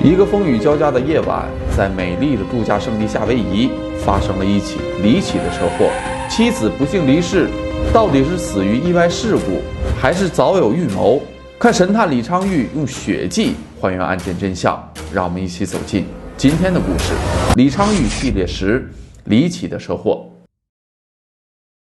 一个风雨交加的夜晚，在美丽的度假胜地夏威夷发生了一起离奇的车祸，妻子不幸离世，到底是死于意外事故，还是早有预谋？看神探李昌钰用血迹还原案件真相，让我们一起走进今天的故事。李昌钰系列10：离奇的车祸。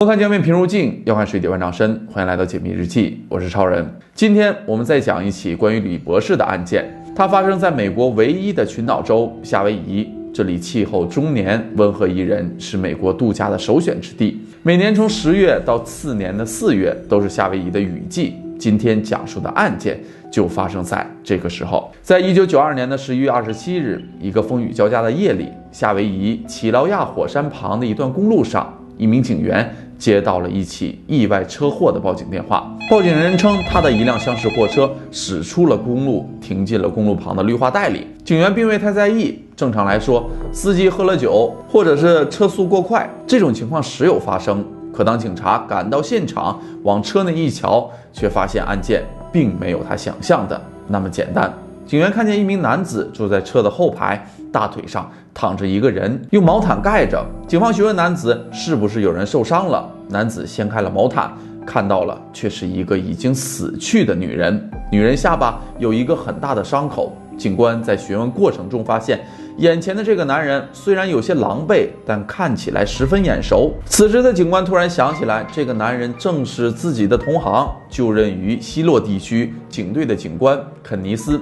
多看江面平如镜，要看水底万丈深。欢迎来到解密日记，我是超人。今天我们再讲一起关于李博士的案件。它发生在美国唯一的群岛州夏威夷，这里气候终年温和宜人，是美国度假的首选之地。每年从10月到次年的4月都是夏威夷的雨季。今天讲述的案件就发生在这个时候。在1992年的11月27日，一个风雨交加的夜里，夏威夷奇劳亚火山旁的一段公路上，一名警员接到了一起意外车祸的报警电话。报警人称，他的一辆厢式货车驶出了公路，停进了公路旁的绿化带里。警员并未太在意。正常来说，司机喝了酒，或者是车速过快，这种情况时有发生。可当警察赶到现场，往车内一瞧，却发现案件并没有他想象的那么简单。警员看见一名男子坐在车的后排，大腿上躺着一个人，用毛毯盖着。警方询问男子是不是有人受伤了，男子掀开了毛毯，看到了却是一个已经死去的女人。女人下巴有一个很大的伤口。警官在询问过程中发现，眼前的这个男人虽然有些狼狈，但看起来十分眼熟。此时的警官突然想起来，这个男人正是自己的同行，就任于希洛地区警队的警官肯尼斯。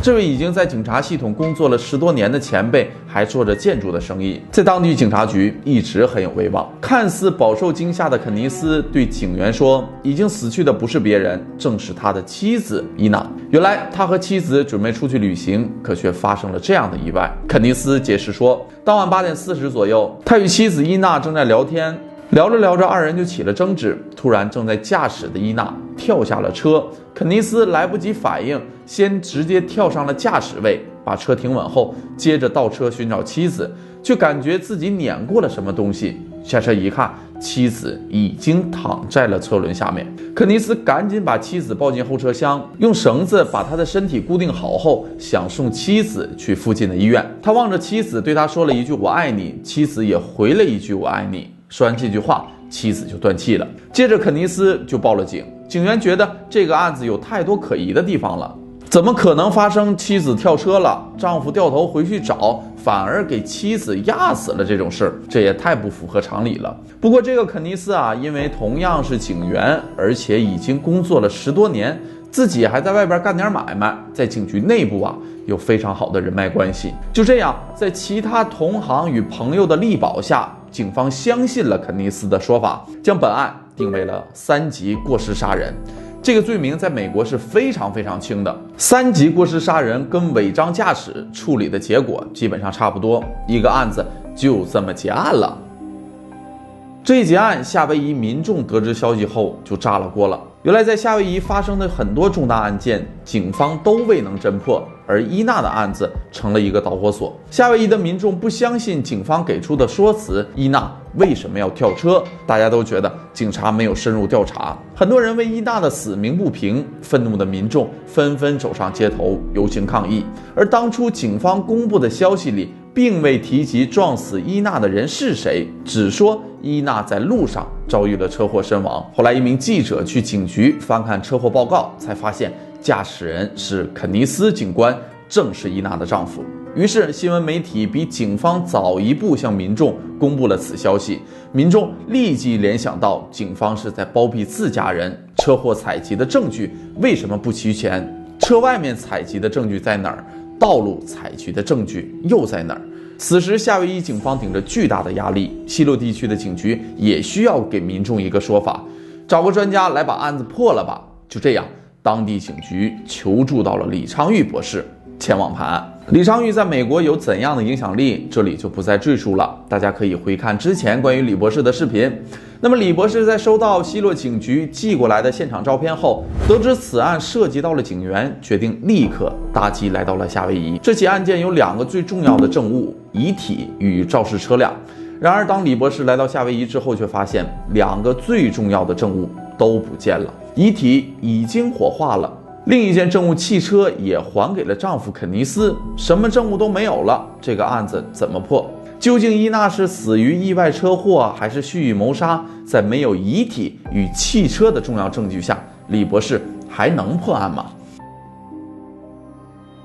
这位已经在警察系统工作了10多年的前辈，还做着建筑的生意，在当地警察局一直很有威望。看似饱受惊吓的肯尼斯对警员说，已经死去的不是别人，正是他的妻子伊娜。原来他和妻子准备出去旅行，可却发生了这样的意外。肯尼斯解释说，当晚8点40左右，他与妻子伊娜正在聊天，聊着聊着，二人就起了争执。突然，正在驾驶的伊娜跳下了车，肯尼斯来不及反应，先直接跳上了驾驶位，把车停稳后，接着倒车寻找妻子，却感觉自己碾过了什么东西。下车一看，妻子已经躺在了车轮下面。肯尼斯赶紧把妻子抱进后车厢，用绳子把她的身体固定好后，想送妻子去附近的医院。他望着妻子，对她说了一句我爱你，妻子也回了一句我爱你。说完这句话，妻子就断气了。接着肯尼斯就报了警。警员觉得这个案子有太多可疑的地方了，怎么可能发生妻子跳车了，丈夫掉头回去找，反而给妻子压死了这种事儿？这也太不符合常理了。不过这个肯尼斯啊，因为同样是警员，而且已经工作了10多年，自己还在外边干点买卖，在警局内部啊有非常好的人脉关系。就这样，在其他同行与朋友的力保下，警方相信了肯尼斯的说法，将本案定为了3级过失杀人。这个罪名在美国是非常轻的，3级过失杀人跟违章驾驶处理的结果基本上差不多，一个案子就这么结案了。这一结案，夏威夷民众得知消息后就炸了锅了。原来在夏威夷发生的很多重大案件，警方都未能侦破，而伊娜的案子成了一个导火索。夏威夷的民众不相信警方给出的说辞，伊娜为什么要跳车？大家都觉得警察没有深入调查，很多人为伊娜的死鸣不平，愤怒的民众纷纷走上街头游行抗议。而当初警方公布的消息里，并未提及撞死伊娜的人是谁，只说伊娜在路上遭遇了车祸身亡。后来一名记者去警局翻看车祸报告，才发现驾驶人是肯尼斯警官，正是伊娜的丈夫。于是新闻媒体比警方早一步向民众公布了此消息，民众立即联想到警方是在包庇自家人。车祸采集的证据为什么不齐全？车外面采集的证据在哪儿？道路采集的证据又在哪儿？此时夏威夷警方顶着巨大的压力，希洛地区的警局也需要给民众一个说法，找个专家来把案子破了吧。就这样，当地警局求助到了李昌钰博士，前往盘案。李昌钰在美国有怎样的影响力，这里就不再赘述了，大家可以回看之前关于李博士的视频。那么李博士在收到希洛警局寄过来的现场照片后，得知此案涉及到了警员，决定立刻搭机来到了夏威夷。这起案件有2个最重要的证物：遗体与肇事车辆。然而当李博士来到夏威夷之后，却发现2个最重要的证物都不见了。遗体已经火化了，另一件证物汽车也还给了丈夫肯尼斯，什么证物都没有了，这个案子怎么破？究竟伊娜是死于意外车祸，还是蓄意谋杀？在没有遗体与汽车的重要证据下，李博士还能破案吗？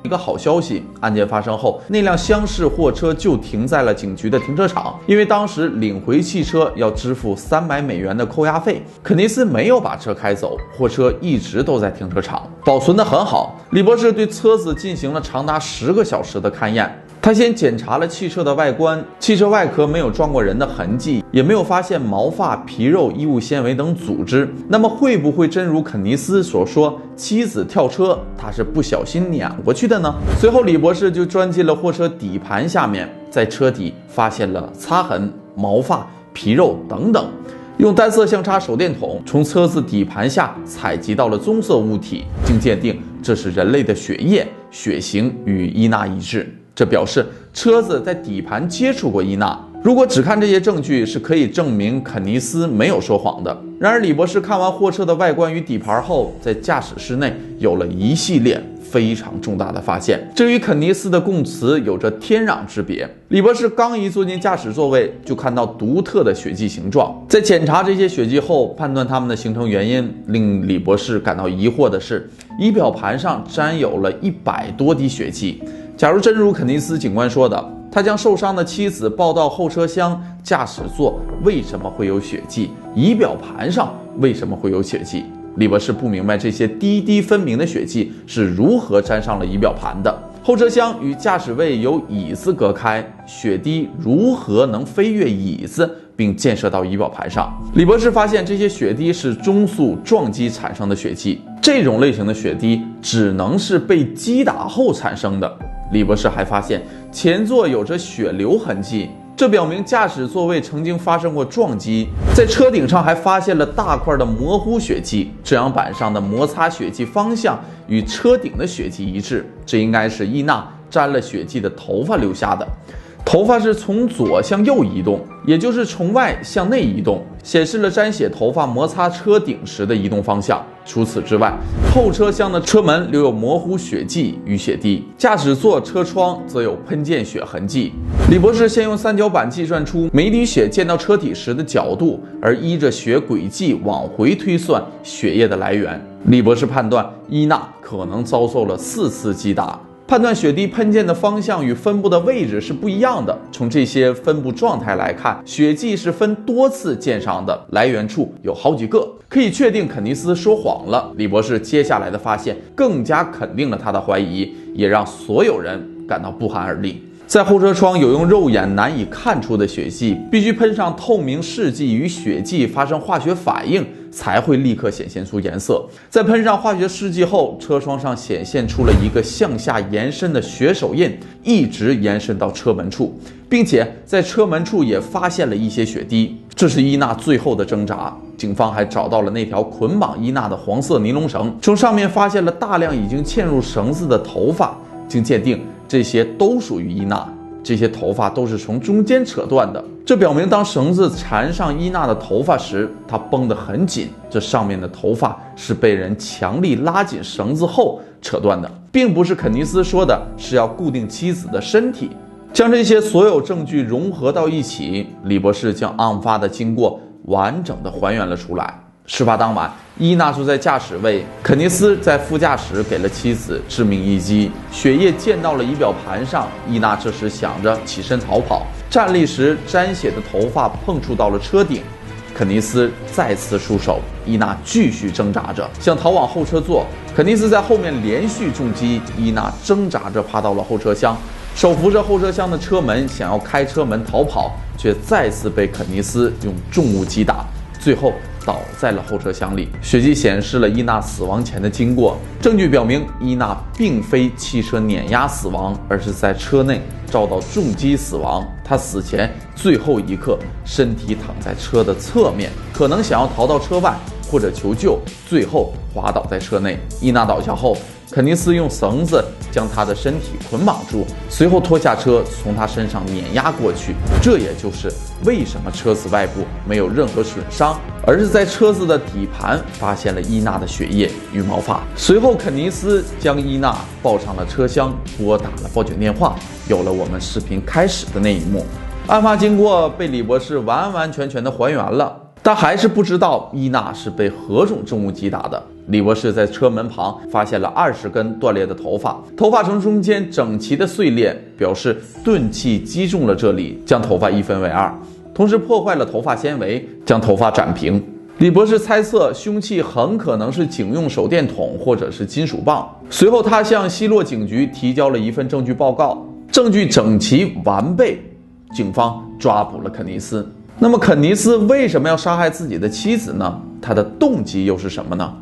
一个好消息，案件发生后，那辆厢式货车就停在了警局的停车场，因为当时领回汽车要支付$300的扣押费。肯尼斯没有把车开走，货车一直都在停车场，保存得很好。李博士对车子进行了长达10个小时的勘验。他先检查了汽车的外观，汽车外壳没有撞过人的痕迹，也没有发现毛发、皮肉、衣物纤维等组织。那么会不会真如肯尼斯所说，妻子跳车，他是不小心碾过去的呢？随后李博士就钻进了货车底盘下面，在车底发现了擦痕、毛发、皮肉等等。用单色相差手电筒从车子底盘下采集到了棕色物体，经鉴定，这是人类的血液，血型与伊娜一致。这表示车子在底盘接触过伊娜。如果只看这些证据，是可以证明肯尼斯没有说谎的。然而，李博士看完货车的外观与底盘后，在驾驶室内有了一系列非常重大的发现，这与肯尼斯的供词有着天壤之别。李博士刚一坐进驾驶座位，就看到独特的血迹形状。在检查这些血迹后，判断它们的形成原因，令李博士感到疑惑的是，仪表盘上沾有了100多滴血迹。假如真如肯尼斯警官说的，他将受伤的妻子抱到后车厢，驾驶座为什么会有血迹？仪表盘上为什么会有血迹？李博士不明白这些滴滴分明的血迹是如何沾上了仪表盘的。后车厢与驾驶位由椅子隔开，血滴如何能飞越椅子并溅射到仪表盘上？李博士发现这些血滴是中速撞击产生的血迹，这种类型的血滴只能是被击打后产生的。李博士还发现前座有着血流痕迹，这表明驾驶座位曾经发生过撞击。在车顶上还发现了大块的模糊血迹，遮阳板上的摩擦血迹方向与车顶的血迹一致，这应该是伊娜沾了血迹的头发留下的。头发是从左向右移动，也就是从外向内移动，显示了沾血头发摩擦车顶时的移动方向。除此之外，后车厢的车门留有模糊血迹与血滴，驾驶座车窗则有喷溅血痕迹。李博士先用三角板计算出每滴血溅到车体时的角度，而依着血轨迹往回推算血液的来源。李博士判断伊娜可能遭受了4次击打。判断血滴喷溅的方向与分布的位置是不一样的。从这些分布状态来看，血迹是分多次溅上的，来源处有好几个，可以确定肯尼斯说谎了。李博士接下来的发现更加肯定了他的怀疑，也让所有人感到不寒而栗。在后车窗有用肉眼难以看出的血迹，必须喷上透明试剂与血迹发生化学反应，才会立刻显现出颜色。在喷上化学试剂后，车窗上显现出了一个向下延伸的血手印，一直延伸到车门处，并且在车门处也发现了一些血滴。这是伊娜最后的挣扎。警方还找到了那条捆绑伊娜的黄色尼龙绳，从上面发现了大量已经嵌入绳子的头发。经鉴定，这些都属于伊娜，这些头发都是从中间扯断的。这表明当绳子缠上伊娜的头发时，它绷得很紧，这上面的头发是被人强力拉紧绳子后扯断的，并不是肯尼斯说的是要固定妻子的身体。将这些所有证据融合到一起，李博士将案发的经过完整的还原了出来。事发当晚，伊娜坐在驾驶位，肯尼斯在副驾驶给了妻子致命一击，血液溅到了仪表盘上。伊娜这时想着起身逃跑，站立时沾血的头发碰触到了车顶，肯尼斯再次出手，伊娜继续挣扎着想逃往后车座，肯尼斯在后面连续重击，伊娜挣扎着爬到了后车厢，手扶着后车厢的车门想要开车门逃跑，却再次被肯尼斯用重物击打，最后倒在了后车厢里。血迹显示了伊娜死亡前的经过，证据表明伊娜并非汽车碾压死亡，而是在车内遭到重击死亡。她死前最后一刻身体躺在车的侧面，可能想要逃到车外或者求救，最后滑倒在车内。伊娜倒下后，肯尼斯用绳子将她的身体捆绑住，随后拖下车从她身上碾压过去。这也就是为什么车子外部没有任何损伤，而是在车子的底盘发现了伊娜的血液与毛发。随后，肯尼斯将伊娜抱上了车厢，拨打了报警电话，有了我们视频开始的那一幕。案发经过被李博士完完全全的还原了，但还是不知道伊娜是被何种重物击打的。李博士在车门旁发现了20根断裂的头发，头发从中间整齐的碎裂，表示钝器击中了这里，将头发一分为二，同时破坏了头发纤维，将头发斩平。李博士猜测凶器很可能是警用手电筒或者是金属棒。随后他向希洛警局提交了一份证据报告，证据整齐完备，警方抓捕了肯尼斯。那么肯尼斯为什么要杀害自己的妻子呢？他的动机又是什么呢？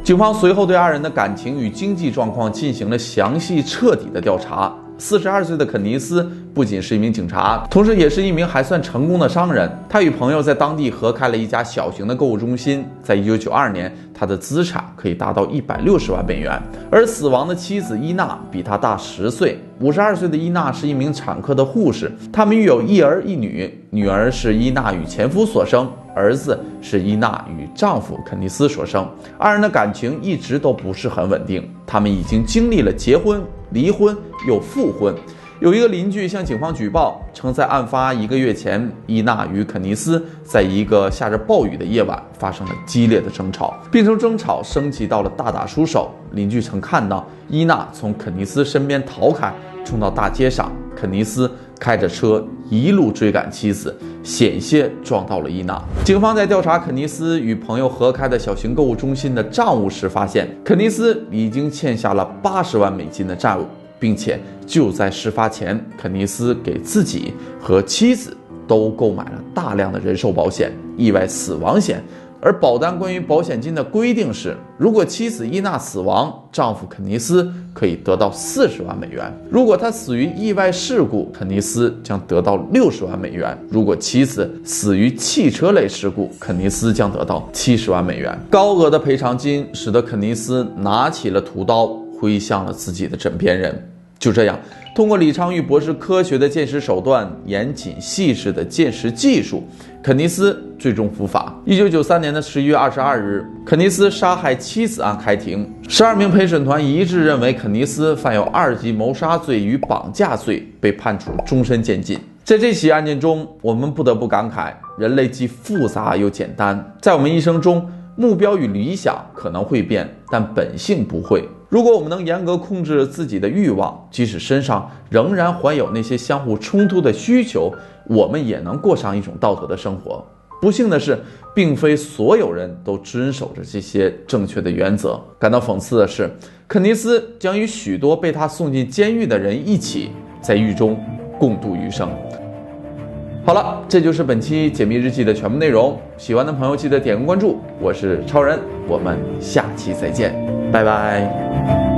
警方随后对二人的感情与经济状况进行了详细彻底的调查。42岁的肯尼斯不仅是一名警察，同时也是一名还算成功的商人。他与朋友在当地合开了一家小型的购物中心。在1992年，他的资产可以达到160万美元。而死亡的妻子伊娜比他大10岁。52岁的伊娜是一名产科的护士。他们育有一儿一女，女儿是伊娜与前夫所生，儿子是伊娜与丈夫肯尼斯所生。二人的感情一直都不是很稳定，他们已经经历了结婚、离婚又复婚。有一个邻居向警方举报，称在案发1个月前，伊娜与肯尼斯在一个下着暴雨的夜晚发生了激烈的争吵，并从争吵升级到了大打出手。邻居曾看到伊娜从肯尼斯身边逃开，冲到大街上，肯尼斯开着车一路追赶妻子，险些撞到了伊娜。警方在调查肯尼斯与朋友合开的小型购物中心的账务时发现，肯尼斯已经欠下了80万美金的债务，并且就在事发前，肯尼斯给自己和妻子都购买了大量的人寿保险、意外死亡险。而保单关于保险金的规定是，如果妻子伊娜死亡，丈夫肯尼斯可以得到40万美元；如果他死于意外事故，肯尼斯将得到60万美元；如果妻子死于汽车类事故，肯尼斯将得到70万美元。高额的赔偿金使得肯尼斯拿起了屠刀，挥向了自己的枕边人。就这样，通过李昌钰博士科学的鉴识手段、严谨细致的鉴识技术，肯尼斯最终伏法。1993年11月22日，肯尼斯杀害妻子案开庭，12名陪审团一致认为肯尼斯犯有2级谋杀罪与绑架罪，被判处终身监禁。在这起案件中，我们不得不感慨，人类既复杂又简单。在我们一生中，目标与理想可能会变，但本性不会。如果我们能严格控制自己的欲望，即使身上仍然怀有那些相互冲突的需求，我们也能过上一种道德的生活。不幸的是，并非所有人都遵守着这些正确的原则。感到讽刺的是，肯尼斯将与许多被他送进监狱的人一起在狱中共度余生。好了，这就是本期解密日记的全部内容。喜欢的朋友记得点个关注，我是超人，我们下期再见，拜拜。